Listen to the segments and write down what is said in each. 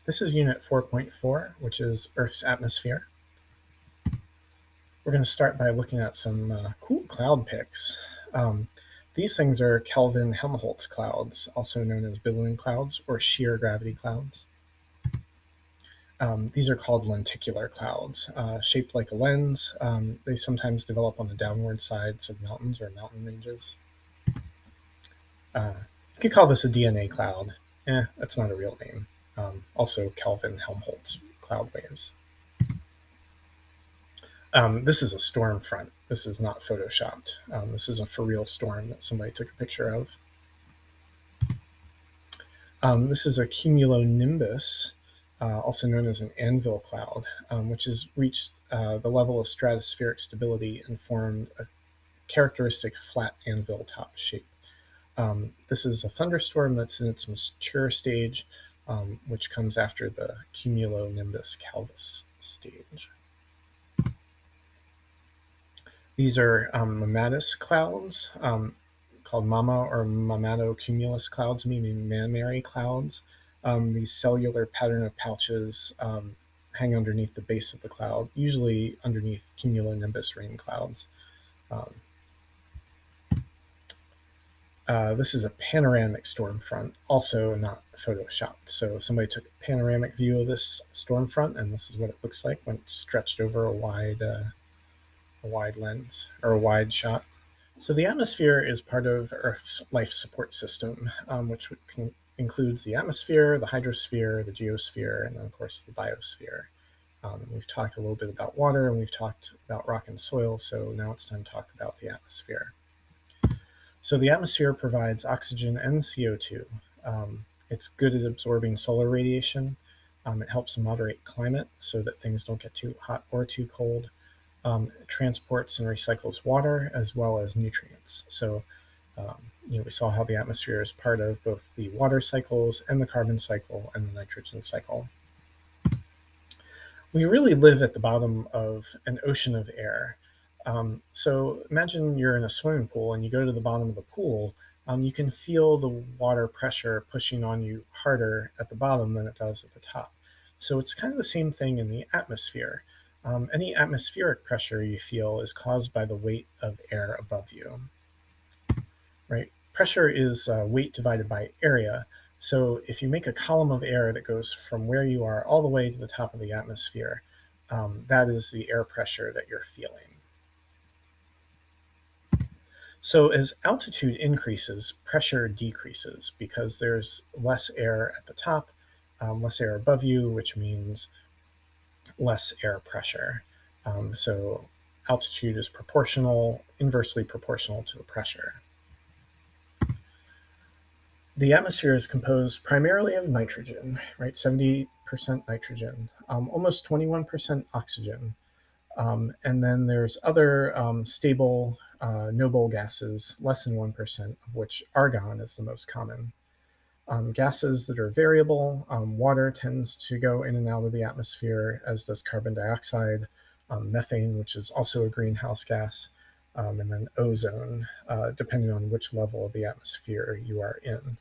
This is Unit 4.4, which is Earth's atmosphere. We're going to start by looking at some cool cloud pics. These things are Kelvin-Helmholtz clouds, also known as billowing clouds or shear gravity clouds. These are called lenticular clouds, shaped like a lens. They sometimes develop on the downward sides of mountains or mountain ranges. You could call this a DNA cloud. That's not a real name. Also Kelvin-Helmholtz cloud waves. This is a storm front. This is not photoshopped. This is a for real storm that somebody took a picture of. This is a cumulonimbus, also known as an anvil cloud, which has reached the level of stratospheric stability and formed a characteristic flat anvil top shape. This is a thunderstorm that's in its mature stage, which comes after the cumulonimbus calvus stage. These are mammatus clouds, called MAMA or mammatocumulus clouds, meaning mammary clouds. These cellular pattern of pouches hang underneath the base of the cloud, usually underneath cumulonimbus rain clouds. This is a panoramic storm front, also not photoshopped. So somebody took a panoramic view of this storm front, and this is what it looks like when it's stretched over a wide lens or a wide shot. So the atmosphere is part of Earth's life support system, which includes the atmosphere, the hydrosphere, the geosphere, and then of course the biosphere. We've talked a little bit about water, and we've talked about rock and soil, so now it's time to talk about the atmosphere. So the atmosphere provides oxygen and CO2. It's good at absorbing solar radiation. It helps moderate climate so that things don't get too hot or too cold. It transports and recycles water as well as nutrients. So, we saw how the atmosphere is part of both the water cycles and the carbon cycle and the nitrogen cycle. We really live at the bottom of an ocean of air. So imagine you're in a swimming pool and you go to the bottom of the pool. You can feel the water pressure pushing on you harder at the bottom than it does at the top. So it's kind of the same thing in the atmosphere. Any atmospheric pressure you feel is caused by the weight of air above you, right? Pressure is weight divided by area. So if you make a column of air that goes from where you are all the way to the top of the atmosphere, that is the air pressure that you're feeling. So as altitude increases, pressure decreases because there's less air at the top, less air above you, which means less air pressure. So altitude is inversely proportional to the pressure. The atmosphere is composed primarily of nitrogen, right? 70% nitrogen, almost 21% oxygen. And then there's other stable noble gases, less than 1%, of which argon is the most common. Gases that are variable, water tends to go in and out of the atmosphere, as does carbon dioxide, methane, which is also a greenhouse gas, and then ozone, depending on which level of the atmosphere you are in.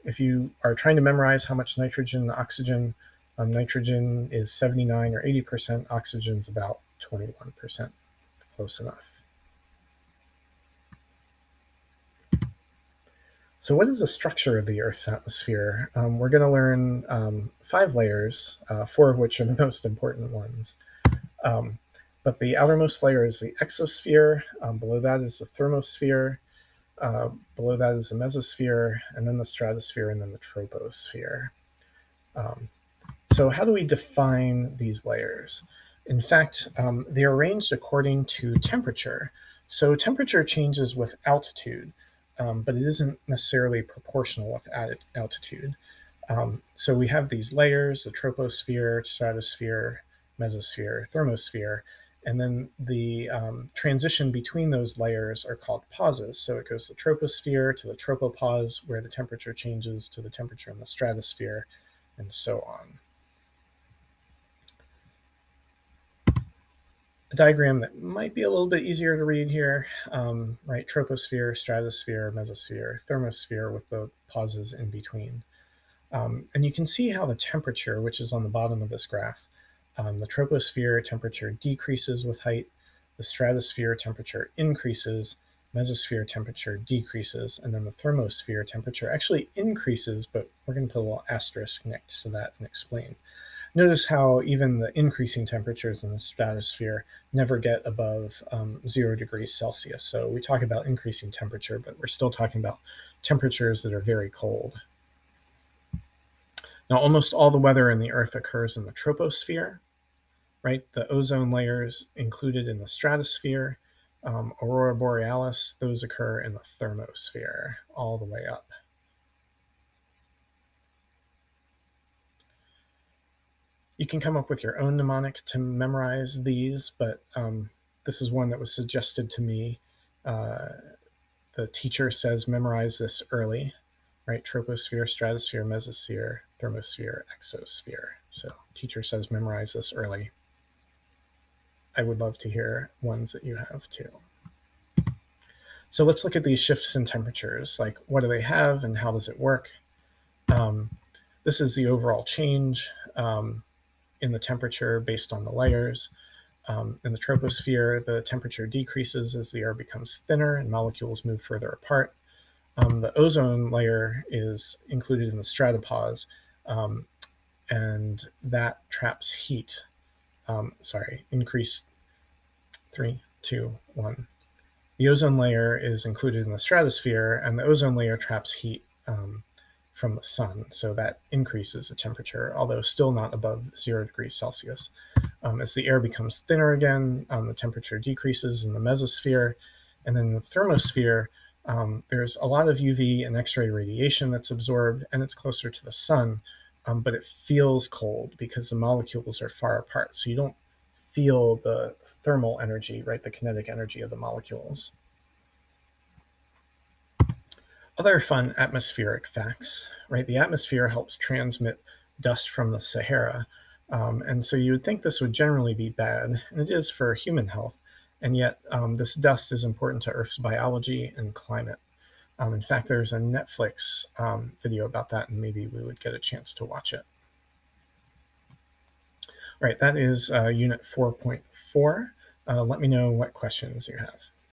If you are trying to memorize how much nitrogen and oxygen, nitrogen is 79 or 80%, oxygen is about 21%, close enough. So what is the structure of the Earth's atmosphere? We're going to learn 5 layers, 4 of which are the most important ones. But the outermost layer is the exosphere. Below that is the thermosphere. Below that is the mesosphere, and then the stratosphere, and then the troposphere. So how do we define these layers? In fact, they're arranged according to temperature. So temperature changes with altitude. But it isn't necessarily proportional with altitude. So we have these layers, the troposphere, stratosphere, mesosphere, thermosphere, and then the transition between those layers are called pauses. So it goes to the troposphere to the tropopause, where the temperature changes to the temperature in the stratosphere, and so on. A diagram that might be a little bit easier to read here, right? Troposphere, stratosphere, mesosphere, thermosphere with the pauses in between. And you can see how the temperature, which is on the bottom of this graph, the troposphere temperature decreases with height, the stratosphere temperature increases, mesosphere temperature decreases, and then the thermosphere temperature actually increases, but we're going to put a little asterisk next to that and explain. Notice how even the increasing temperatures in the stratosphere never get above 0 degrees Celsius. So we talk about increasing temperature, but we're still talking about temperatures that are very cold. Now, almost all the weather in the Earth occurs in the troposphere, right? The ozone layers included in the stratosphere, aurora borealis, those occur in the thermosphere all the way up. You can come up with your own mnemonic to memorize these, but this is one that was suggested to me. The teacher says memorize this early, right? Troposphere, stratosphere, mesosphere, thermosphere, exosphere. So teacher says memorize this early. I would love to hear ones that you have too. So let's look at these shifts in temperatures. Like, what do they have and how does it work? This is the overall change in the temperature based on the layers. In the troposphere, the temperature decreases as the air becomes thinner and molecules move further apart. The ozone layer is included in the stratopause, and that traps heat. Increase 3, 2, 1. The ozone layer is included in the stratosphere, and the ozone layer traps heat from the sun, so that increases the temperature, although still not above 0 degrees Celsius. As the air becomes thinner again, the temperature decreases in the mesosphere, and then in the thermosphere, there's a lot of UV and X-ray radiation that's absorbed, and it's closer to the sun, but it feels cold because the molecules are far apart, so you don't feel the thermal energy, right, the kinetic energy of the molecules. Other fun atmospheric facts, right? The atmosphere helps transmit dust from the Sahara. And so you would think this would generally be bad, and it is for human health. And yet, this dust is important to Earth's biology and climate. In fact, there's a Netflix video about that, and maybe we would get a chance to watch it. All right, that is Unit 4.4. Let me know what questions you have.